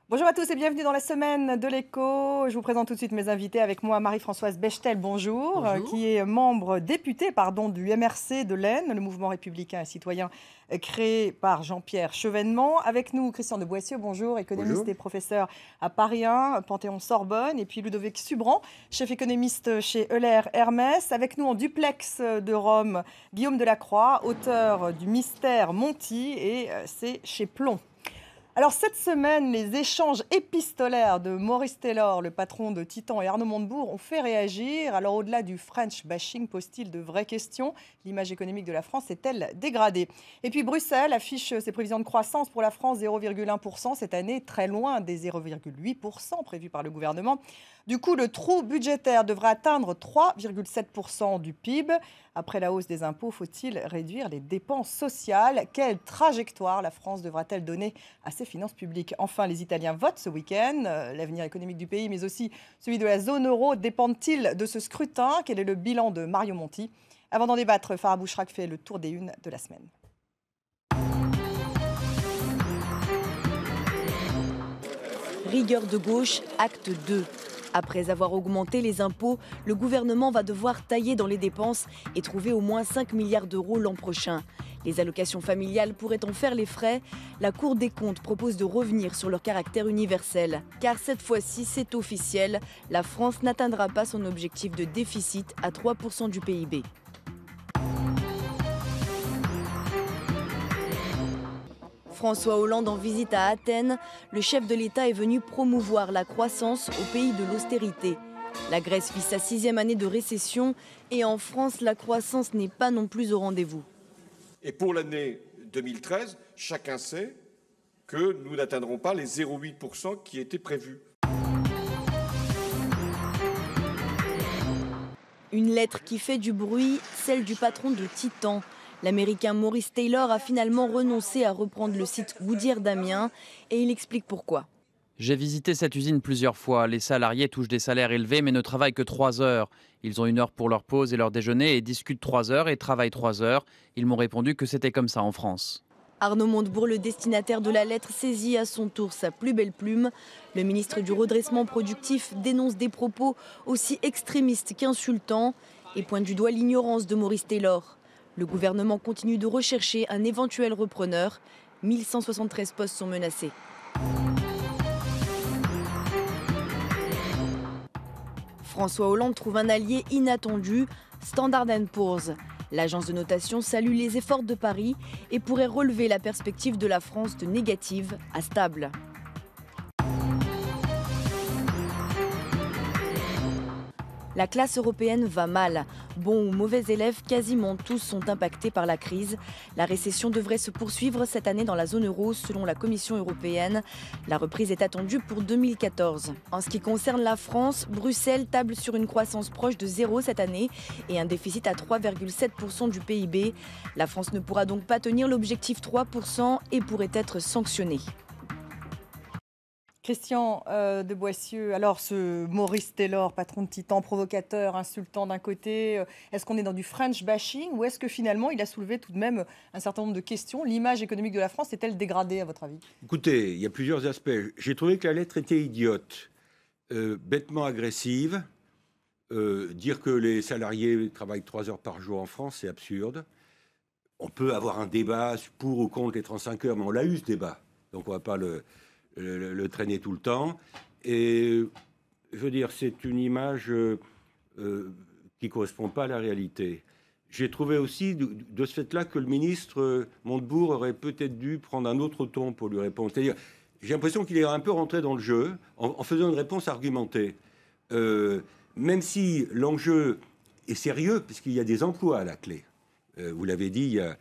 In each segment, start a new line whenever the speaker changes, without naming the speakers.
Bonjour à tous et bienvenue dans la semaine de l'écho. Je vous présente tout de suite mes invités. Avec moi, Marie-Françoise Bechtel, bonjour,
Bonjour.
qui est membre député du MRC de l'Aisne, le mouvement républicain et citoyen créé par Jean-Pierre Chevènement. Avec nous, Christian de Boissieu, bonjour, économiste
Bonjour.
et professeur à Paris 1, Panthéon-Sorbonne. Et puis Ludovic Subran, chef économiste chez Euler Hermès. Avec nous en duplex de Rome, Guillaume Delacroix, auteur du Mystère Monty, et c'est chez Plomb. Alors cette semaine, les échanges épistolaires de Maurice Taylor, le patron de Titan, et Arnaud Montebourg ont fait réagir. Alors au-delà du French bashing, pose-t-il de vraies questions? L'image économique de la France est-elle dégradée? Et puis Bruxelles affiche ses prévisions de croissance pour la France 0,1% cette année, très loin des 0,8% prévus par le gouvernement. Du coup, le trou budgétaire devrait atteindre 3,7% du PIB. Après la hausse des impôts, faut-il réduire les dépenses sociales? Quelle trajectoire la France devra-t-elle donner à ses finances publiques? Enfin, les Italiens votent ce week-end. L'avenir économique du pays, mais aussi celui de la zone euro, dépendent-ils de ce scrutin? Quel est le bilan de Mario Monti? Avant d'en débattre, Farah Bouchrak fait le tour des unes de la semaine.
Rigueur de gauche, acte 2. Après avoir augmenté les impôts, le gouvernement va devoir tailler dans les dépenses et trouver au moins 5 milliards d'euros l'an prochain. Les allocations familiales pourraient en faire les frais. La Cour des comptes propose de revenir sur leur caractère universel. Car cette fois-ci, c'est officiel, la France n'atteindra pas son objectif de déficit à 3% du PIB. François Hollande en visite à Athènes, le chef de l'État est venu promouvoir la croissance au pays de l'austérité. La Grèce vit sa 6e année de récession et en France, la croissance n'est pas non plus au rendez-vous.
Et pour l'année 2013, chacun sait que nous n'atteindrons pas les 0,8% qui étaient prévus.
Une lettre qui fait du bruit, celle du patron de Titan. L'Américain Maurice Taylor a finalement renoncé à reprendre le site Goodyear d'Amiens et il explique pourquoi.
J'ai visité cette usine plusieurs fois. Les salariés touchent des salaires élevés mais ne travaillent que 3 heures. Ils ont 1 heure pour leur pause et leur déjeuner et discutent 3 heures et travaillent 3 heures. Ils m'ont répondu que c'était comme ça en France.
Arnaud Montebourg, le destinataire de la lettre, saisit à son tour sa plus belle plume. Le ministre du redressement productif dénonce des propos aussi extrémistes qu'insultants et pointe du doigt l'ignorance de Maurice Taylor. Le gouvernement continue de rechercher un éventuel repreneur. 1173 postes sont menacés. François Hollande trouve un allié inattendu, Standard & Poor's. L'agence de notation salue les efforts de Paris et pourrait relever la perspective de la France de négative à stable. La classe européenne va mal. Bons ou mauvais élèves, quasiment tous sont impactés par la crise. La récession devrait se poursuivre cette année dans la zone euro selon la Commission européenne. La reprise est attendue pour 2014. En ce qui concerne la France, Bruxelles table sur une croissance proche de 0 cette année et un déficit à 3,7% du PIB. La France ne pourra donc pas tenir l'objectif 3% et pourrait être sanctionnée.
Christian de Boissieu, alors ce Maurice Taylor, patron de Titan, provocateur, insultant d'un côté, est-ce qu'on est dans du French bashing ou est-ce que finalement il a soulevé tout de même un certain nombre de questions? L'image économique de la France est-elle dégradée à votre avis?
Écoutez, il y a plusieurs aspects. J'ai trouvé que la lettre était idiote, bêtement agressive. Dire que les salariés travaillent 3 heures par jour en France, c'est absurde. On peut avoir un débat pour ou contre les 35 heures, mais on l'a eu ce débat. Donc on ne va pas le traîner tout le temps. Et je veux dire, c'est une image qui ne correspond pas à la réalité. J'ai trouvé aussi de ce fait-là que le ministre Montebourg aurait peut-être dû prendre un autre ton pour lui répondre. C'est-à-dire, j'ai l'impression qu'il est un peu rentré dans le jeu en faisant une réponse argumentée. Même si l'enjeu est sérieux, puisqu'il y a des emplois à la clé. Vous l'avez dit, il y a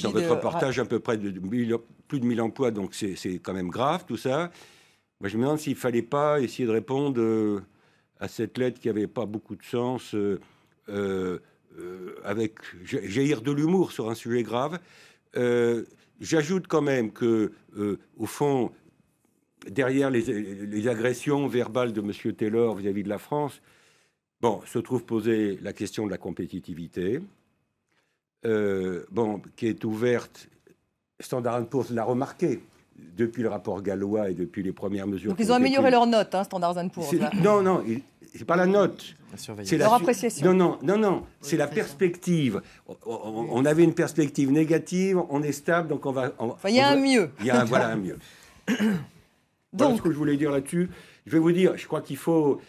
dans votre reportage à peu près plus de 1000 emplois, donc c'est quand même grave tout ça. Moi, je me demande s'il ne fallait pas essayer de répondre à cette lettre qui n'avait pas beaucoup de sens, avec jaillir de l'humour sur un sujet grave. J'ajoute quand même que, au fond, derrière les agressions verbales de M. Taylor vis-à-vis de la France, se trouve posée la question de la compétitivité, qui est ouverte. Standard & Poor's l'a remarqué. depuis le rapport Gallois et depuis les premières mesures.
Donc ils ont amélioré leurs notes, Standard & Poor's.
Non, c'est pas la note.
C'est leur appréciation.
Non, c'est la perspective. On avait une perspective négative, on est stable, donc on va...
Il y a un mieux.
Il y a un mieux. Voilà ce que je voulais dire là-dessus. Je vais vous dire, je crois qu'il faut...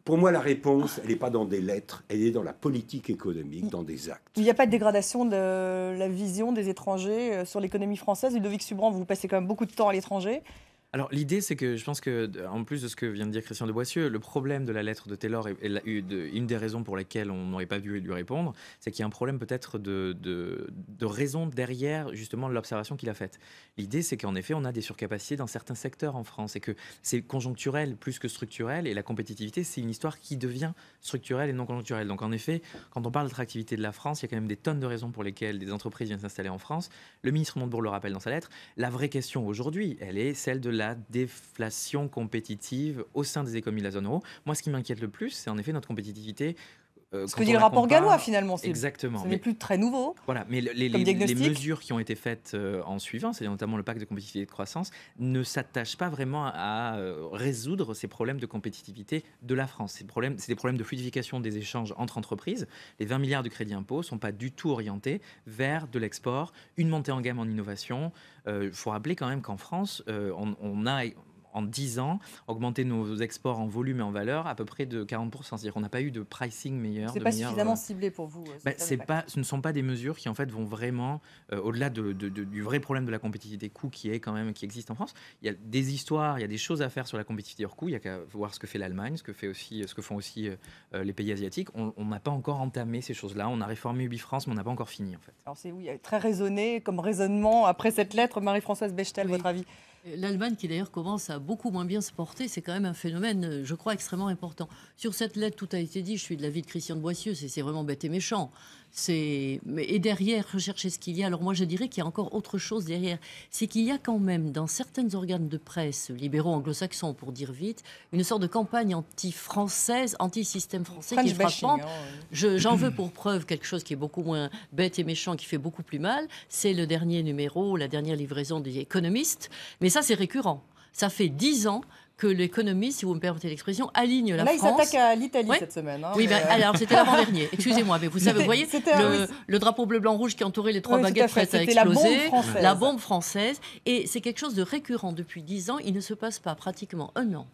Pour moi, la réponse, elle n'est pas dans des lettres, elle est dans la politique économique, dans des actes.
Il n'y a pas de dégradation de la vision des étrangers sur l'économie française. Ludovic Subran, vous passez quand même beaucoup de temps à l'étranger.
Alors l'idée, c'est que je pense que, en plus de ce que vient de dire Christian de Boissieu, le problème de la lettre de Taylor est une des raisons pour lesquelles on n'aurait pas dû lui répondre, c'est qu'il y a un problème peut-être de raison derrière justement l'observation qu'il a faite. L'idée, c'est qu'en effet, on a des surcapacités dans certains secteurs en France et que c'est conjoncturel plus que structurel, et la compétitivité, c'est une histoire qui devient structurelle et non conjoncturelle. Donc en effet, quand on parle d'attractivité de la France, il y a quand même des tonnes de raisons pour lesquelles des entreprises viennent s'installer en France. Le ministre Montebourg le rappelle dans sa lettre. La vraie question aujourd'hui, elle est celle de la déflation compétitive au sein des économies de la zone euro. Moi, ce qui m'inquiète le plus, c'est en effet notre compétitivité.
Ce que dit le rapport Gallois, finalement.
Exactement.
Ce n'est plus très nouveau.
Voilà, mais les mesures qui ont été faites en suivant, c'est-à-dire notamment le pacte de compétitivité et de croissance, ne s'attachent pas vraiment à résoudre ces problèmes de compétitivité de la France. C'est des problèmes de fluidification des échanges entre entreprises. Les 20 milliards de crédit impôt ne sont pas du tout orientés vers de l'export, une montée en gamme en innovation. Il faut rappeler quand même qu'en France, on a... en 10 ans, augmenter nos exports en volume et en valeur à peu près de 40%. C'est-à-dire qu'on n'a pas eu de pricing meilleur.
C'est pas suffisamment ciblé pour vous.
Ce ne sont pas des mesures qui en fait vont vraiment, au-delà du vrai problème de la compétitivité coût qui existe en France. Il y a des histoires, il y a des choses à faire sur la compétitivité hors coût. Il y a qu'à voir ce que fait l'Allemagne, ce que font aussi les pays asiatiques. On n'a pas encore entamé ces choses-là. On a réformé UbiFrance, mais on n'a pas encore fini en fait.
Alors c'est très raisonné comme raisonnement après cette lettre. Marie-Françoise Bechtel, votre avis?
L'Allemagne, qui d'ailleurs commence à beaucoup moins bien se porter, c'est quand même un phénomène, je crois, extrêmement important. Sur cette lettre, tout a été dit. Je suis de l'avis de Christian de Boissieu. C'est vraiment bête et méchant. Et derrière, rechercher ce qu'il y a. Alors moi, je dirais qu'il y a encore autre chose derrière. C'est qu'il y a quand même, dans certains organes de presse libéraux anglo-saxons, pour dire vite, une sorte de campagne anti-française, anti-système français qui est frappante. J'en veux pour preuve quelque chose qui est beaucoup moins bête et méchant, qui fait beaucoup plus mal. C'est le dernier numéro, la dernière livraison des Économistes. Mais ça, c'est récurrent. Ça fait 10 ans que l'Économiste, si vous me permettez l'expression, aligne la France.
Là, il s'attaque à l'Italie cette semaine.
Oui, alors c'était l'avant-dernier. Excusez-moi, mais vous savez, vous voyez, le drapeau bleu-blanc-rouge qui entourait les trois baguettes prêtes à exploser. La bombe française. Et c'est quelque chose de récurrent depuis 10 ans. Il ne se passe pas pratiquement un an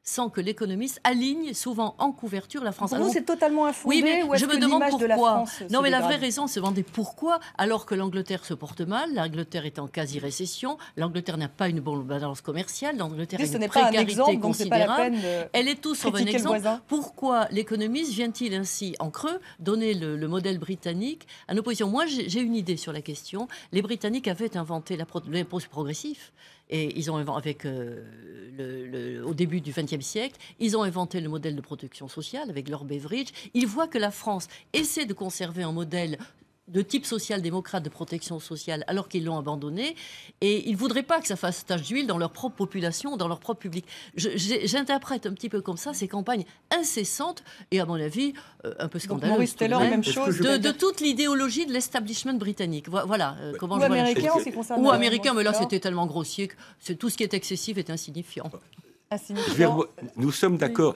sans que l'Économiste aligne souvent en couverture la France.
Pour vous, c'est totalement infondé.
Oui, mais je me demande pourquoi.
Non,
mais la vraie raison, c'est demander pourquoi, alors que l'Angleterre se porte mal, l'Angleterre est en quasi-récession, l'Angleterre n'a pas une bonne balance commerciale, l'Angleterre a une précarité considérable. Elle est tout sauf un exemple. Pourquoi l'Économiste vient-il ainsi en creux donner le modèle britannique en opposition? Moi, j'ai une idée sur la question. Les Britanniques avaient inventé l'impôt progressif. Et ils ont avec au début du XXe siècle, ils ont inventé le modèle de protection sociale avec Lord Beveridge. Ils voient que la France essaie de conserver un modèle de type social-démocrate de protection sociale alors qu'ils l'ont abandonné, et ils ne voudraient pas que ça fasse tache d'huile dans leur propre population, dans leur propre public. J'interprète un petit peu comme ça ces campagnes incessantes et à mon avis un peu scandaleuses.
Maurice Taylor, même chose.
De toute l'idéologie de l'establishment britannique. Voilà comment
ou
je
américain,
vois la chose. Ou américain, mais là c'était tellement grossier que tout ce qui est excessif est insignifiant.
Nous sommes d'accord.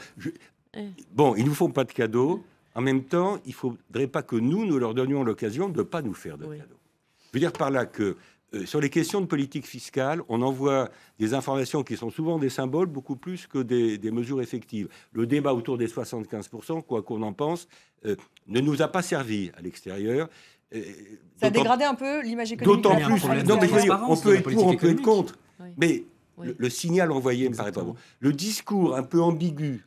Bon, ils ne nous font pas de cadeaux. En même temps, il ne faudrait pas que nous leur donnions l'occasion de ne pas nous faire de cadeaux. Je veux dire par là que sur les questions de politique fiscale, on envoie des informations qui sont souvent des symboles, beaucoup plus que des mesures effectives. Le débat autour des 75%, quoi qu'on en pense, ne nous a pas servi à l'extérieur.
Ça a dégradé un peu l'image économique.
D'autant plus. Non, mais on peut être pour, on peut être contre. Oui. Mais le signal envoyé me paraît pas bon. Le discours un peu ambigu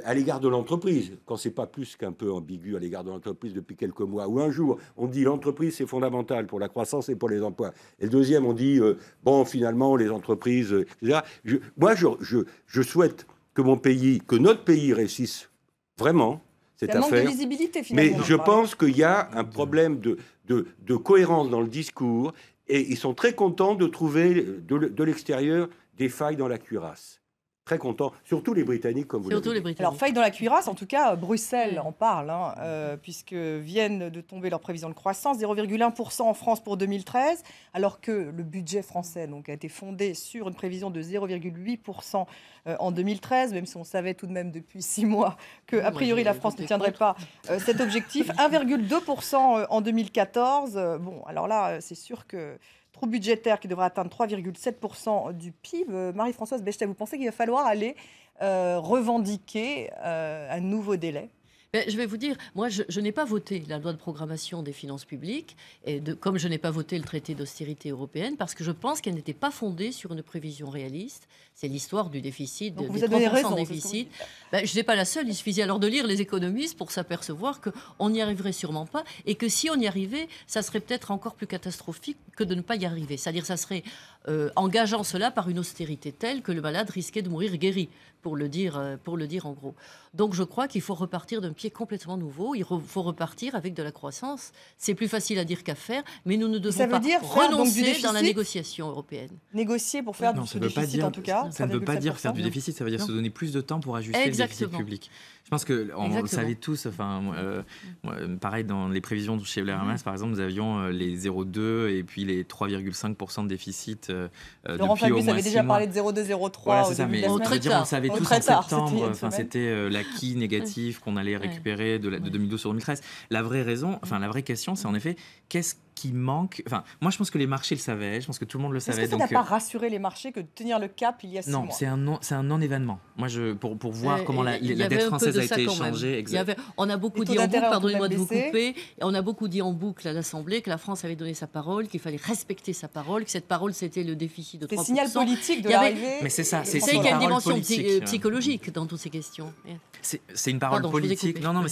à l'égard de l'entreprise, quand c'est pas plus qu'un peu ambigu à l'égard de l'entreprise depuis quelques mois, ou un jour, on dit l'entreprise c'est fondamental pour la croissance et pour les emplois. Et le deuxième, on dit, bon, finalement, les entreprises, etc. Je souhaite que notre pays réussisse vraiment cette affaire.
De lisibilité, finalement.
Mais je pense qu'il y a un problème de cohérence dans le discours, et ils sont très contents de trouver de l'extérieur des failles dans la cuirasse. Très content, surtout les Britanniques, comme vous l'avez dit.
Alors, faille dans la cuirasse, en tout cas, Bruxelles en parle, puisque viennent de tomber leurs prévisions de croissance, 0,1% en France pour 2013, alors que le budget français donc, a été fondé sur une prévision de 0,8% en 2013, même si on savait tout de même depuis 6 mois que, a priori, la France ne tiendrait pas cet objectif. 1,2% en 2014. Bon, alors là, c'est sûr que... Trou budgétaire qui devrait atteindre 3,7% du PIB. Marie-Françoise Bechtel, vous pensez qu'il va falloir aller revendiquer un nouveau délai ?
Je vais vous dire, moi, je n'ai pas voté la loi de programmation des finances publiques, comme je n'ai pas voté le traité d'austérité européenne, parce que je pense qu'elle n'était pas fondée sur une prévision réaliste. C'est l'histoire du déficit,
donc
des 3% de déficit. Je n'étais pas la seule, il suffisait alors de lire les économistes pour s'apercevoir qu'on n'y arriverait sûrement pas, et que si on y arrivait, ça serait peut-être encore plus catastrophique que de ne pas y arriver. C'est-à-dire ça serait engageant cela par une austérité telle que le malade risquait de mourir guéri, pour le dire en gros. Donc je crois qu'il faut repartir d'un pied complètement nouveau. Il faut repartir avec de la croissance. C'est plus facile à dire qu'à faire, mais nous ne devons pas renoncer dans la négociation européenne.
Négocier pour faire du déficit, en tout cas.
Ça ne veut pas dire faire du déficit, ça veut dire se donner plus de temps pour ajuster le déficit public. Je pense qu'on le savait tous. Enfin, pareil, dans les prévisions chez Euler Hermès, par exemple, nous avions les 0,2 et puis les 3,5% de déficit
Laurent
depuis au moins 6 mois.
avait déjà parlé de 0,2, 0,3
voilà,
au début de la semaine.
On le savait tous en septembre. Enfin, c'était l'acquis négatif qu'on allait récupérer de 2012 sur 2013. La vraie question, c'est en effet, qu'est-ce qui manque. Enfin, moi, je pense que les marchés le savaient. Je pense que tout le monde le savait.
Est-ce que ça n'a pas rassuré les marchés que de tenir le cap il y a 6 mois ?
Non, c'est un non-événement. Moi, pour voir comment la dette française a été échangée.
On a beaucoup dit en boucle, pardonnez-moi de vous couper, on a beaucoup dit en boucle à l'Assemblée que la France avait donné sa parole, qu'il fallait respecter sa parole, que cette parole, c'était le déficit de 3%.
C'est signal politique de l'arrivée.
Mais c'est ça.
C'est qu'il y a une dimension psychologique dans toutes ces questions.
C'est une parole politique. Non, mais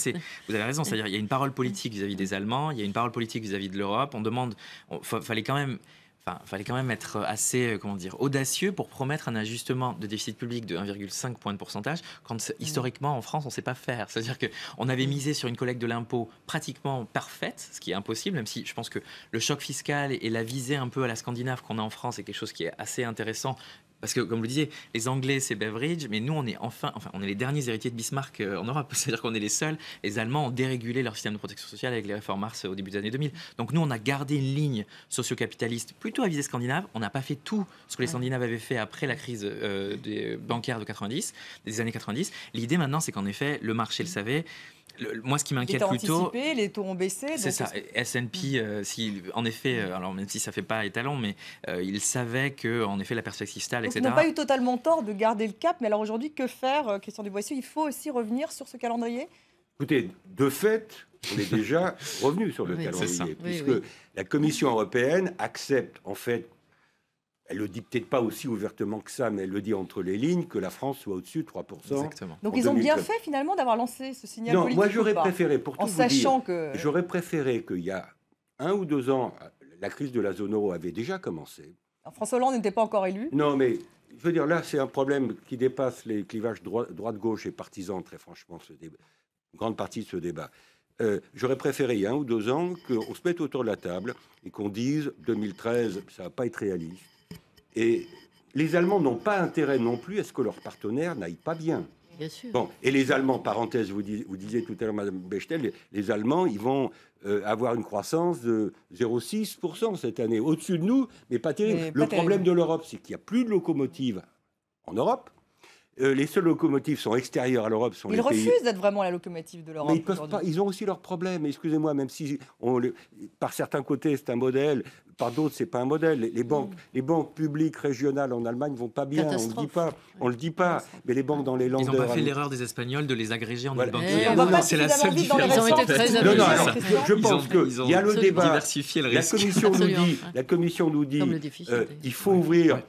vous avez raison. C'est-à-dire, il y a une parole politique vis-à-vis des Allemands, il y a une parole politique vis-à-vis de l'Europe. On demande, fallait quand même être assez audacieux pour promettre un ajustement de déficit public de 1,5 point de pourcentage quand historiquement en France on ne sait pas faire. C'est-à-dire qu'on avait misé sur une collecte de l'impôt pratiquement parfaite, ce qui est impossible, même si je pense que le choc fiscal et la visée un peu à la scandinave qu'on a en France est quelque chose qui est assez intéressant. Parce que, comme vous le disiez, les Anglais, c'est Beveridge, mais nous, on est on est les derniers héritiers de Bismarck en Europe. C'est-à-dire qu'on est les seuls. Les Allemands ont dérégulé leur système de protection sociale avec les réformes Mars au début des années 2000. Donc nous, on a gardé une ligne socio-capitaliste plutôt à visée scandinave. On n'a pas fait tout ce que les Scandinaves avaient fait après la crise des bancaires des années 90. L'idée maintenant, c'est qu'en effet, le marché le savait. Moi, ce qui m'inquiète plutôt,
les taux ont baissé.
C'est ça. S&P, en effet, alors même si ça fait pas étalon, mais il savait que, en effet, la perspective stable, etc.
Ils n'ont pas eu totalement tort de garder le cap, mais alors aujourd'hui, que faire, Christian Dubois-Boissieu ? Il faut aussi revenir sur ce calendrier ?
Écoutez, de fait, on est déjà revenu sur le calendrier, puisque la Commission européenne accepte, en fait, elle ne le dit peut-être pas aussi ouvertement que ça, mais elle le dit entre les lignes, que la France soit au-dessus de 3%.
Exactement.
Donc ils ont bien fait finalement d'avoir lancé ce signal politique.
Moi j'aurais préféré, pour tout vous dire,
j'aurais
préféré qu'il y a 1 ou 2 ans, la crise de la zone euro avait déjà commencé.
Alors, François Hollande n'était pas encore élu.
Non, mais je veux dire, là c'est un problème qui dépasse les clivages droite-gauche et partisans, très franchement, une grande partie de ce débat. J'aurais préféré il y a 1 ou 2 ans qu'on se mette autour de la table et qu'on dise 2013, ça ne va pas être réaliste. Et les Allemands n'ont pas intérêt non plus à ce que leurs partenaires n'aillent pas bien.
Bien sûr.
Bon, et les Allemands, parenthèse, vous disiez tout à l'heure, Mme Bechtel, les Allemands, ils vont avoir une croissance de 0,6% cette année, au-dessus de nous, mais pas terrible. Le problème de l'Europe, c'est qu'il n'y a plus de locomotives en Europe. Les seules locomotives sont extérieures à l'Europe.
Ils refusent d'être vraiment la locomotive de l'Europe.
Mais ils peuvent pas. Ils ont aussi leurs problèmes. Excusez-moi, même si par certains côtés c'est un modèle, par d'autres c'est pas un modèle. Les banques publiques régionales en Allemagne vont pas bien. On le dit pas. Mais les banques dans les Länder.
Ils n'ont pas fait l'erreur des Espagnols de les agréger en banque.
C'est la seule différence.
Ils ont été très
je pense qu'il y a le débat.
Diversifier le risque.
La Commission nous dit il faut ouvrir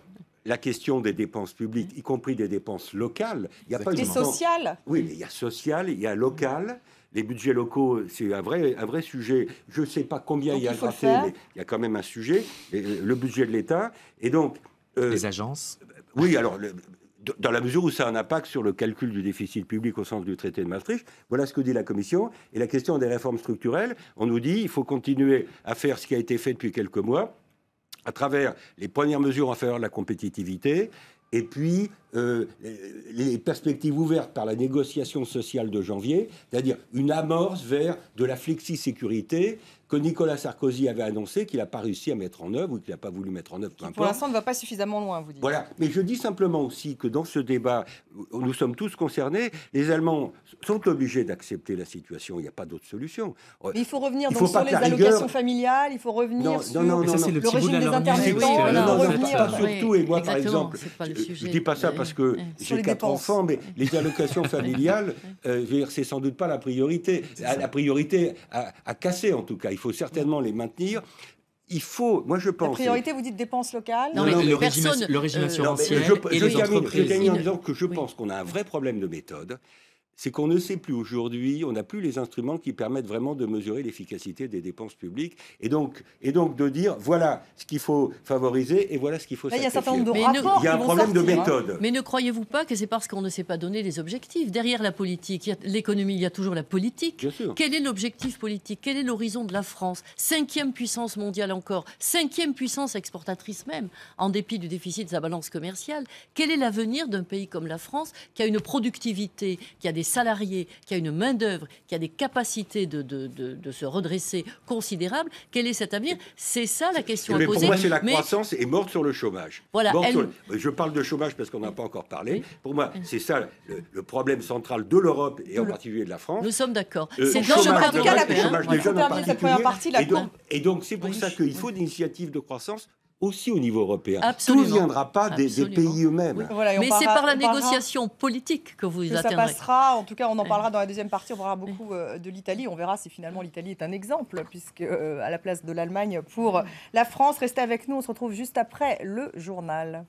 la question des dépenses publiques, y compris des dépenses locales. Il y a pas
sociales.
Oui, mais il y a social, il y a local. Les budgets locaux, c'est un vrai sujet. Je ne sais pas combien il y a à gratter, mais il y a quand même un sujet. Le budget de l'État. Et donc...
les agences.
Oui, alors... dans la mesure où ça a un impact sur le calcul du déficit public au sens du traité de Maastricht, voilà ce que dit la Commission. Et la question des réformes structurelles, on nous dit il faut continuer à faire ce qui a été fait depuis quelques mois, à travers les premières mesures en faveur de la compétitivité, et puis les perspectives ouvertes par la négociation sociale de janvier, c'est-à-dire une amorce vers de la flexi-sécurité que Nicolas Sarkozy avait annoncé qu'il n'a pas réussi à mettre en œuvre ou qu'il n'a pas voulu mettre en œuvre.
Pour l'instant, ne va pas suffisamment loin, vous dites.
Voilà. Mais je dis simplement aussi que dans ce débat, nous sommes tous concernés. Les Allemands sont obligés d'accepter la situation. Il n'y a pas d'autre solution.
Mais il faut revenir donc sur les allocations familiales. Il faut revenir sur le régime des intermittents.
Surtout, et moi, par exemple, je ne dis pas ça parce que j'ai 4 enfants, mais les allocations familiales, c'est sans doute pas la priorité. La priorité à casser, en tout cas. Il faut certainement les maintenir. Il faut, moi je pense...
La priorité, vous dites dépenses locales?
Non, mais le régime assurantiel et les entreprises.
Je termine en disant que je pense qu'on a un vrai problème de méthode. C'est qu'on ne sait plus aujourd'hui, on n'a plus les instruments qui permettent vraiment de mesurer l'efficacité des dépenses publiques. Et donc de dire, voilà ce qu'il faut favoriser et voilà ce qu'il faut sacrifier.
Il y a un certain nombre de rapports.
Il y a un problème de méthode.
Mais ne croyez-vous pas que c'est parce qu'on ne sait pas donner les objectifs? Derrière la politique, l'économie, il y a toujours la politique.
Bien sûr.
Quel est l'objectif politique? Quel est l'horizon de la France? 5e puissance mondiale encore, 5e puissance exportatrice même, en dépit du déficit de sa balance commerciale. Quel est l'avenir d'un pays comme la France qui a une productivité, qui a des salariés, qui a une main-d'œuvre, qui a des capacités de se redresser considérables? Quel est cet avenir? C'est ça la question à poser.
Pour moi, c'est la croissance est morte sur le chômage.
Voilà,
je parle de chômage parce qu'on n'a pas encore parlé. Oui. Pour moi, c'est ça le problème central de l'Europe et en particulier de la France.
Nous sommes d'accord.
C'est le chômage des jeunes en particulier. Et donc, c'est pour ça qu'il faut des initiatives de croissance aussi au niveau européen.
Absolument.
Tout ne viendra pas des pays eux-mêmes.
Oui. Voilà, mais c'est par la négociation politique que vous atteindrez.
Ça passera, en tout cas on en parlera dans la deuxième partie, on parlera beaucoup de l'Italie, on verra si finalement l'Italie est un exemple, puisque à la place de l'Allemagne pour la France. Restez avec nous, on se retrouve juste après le journal.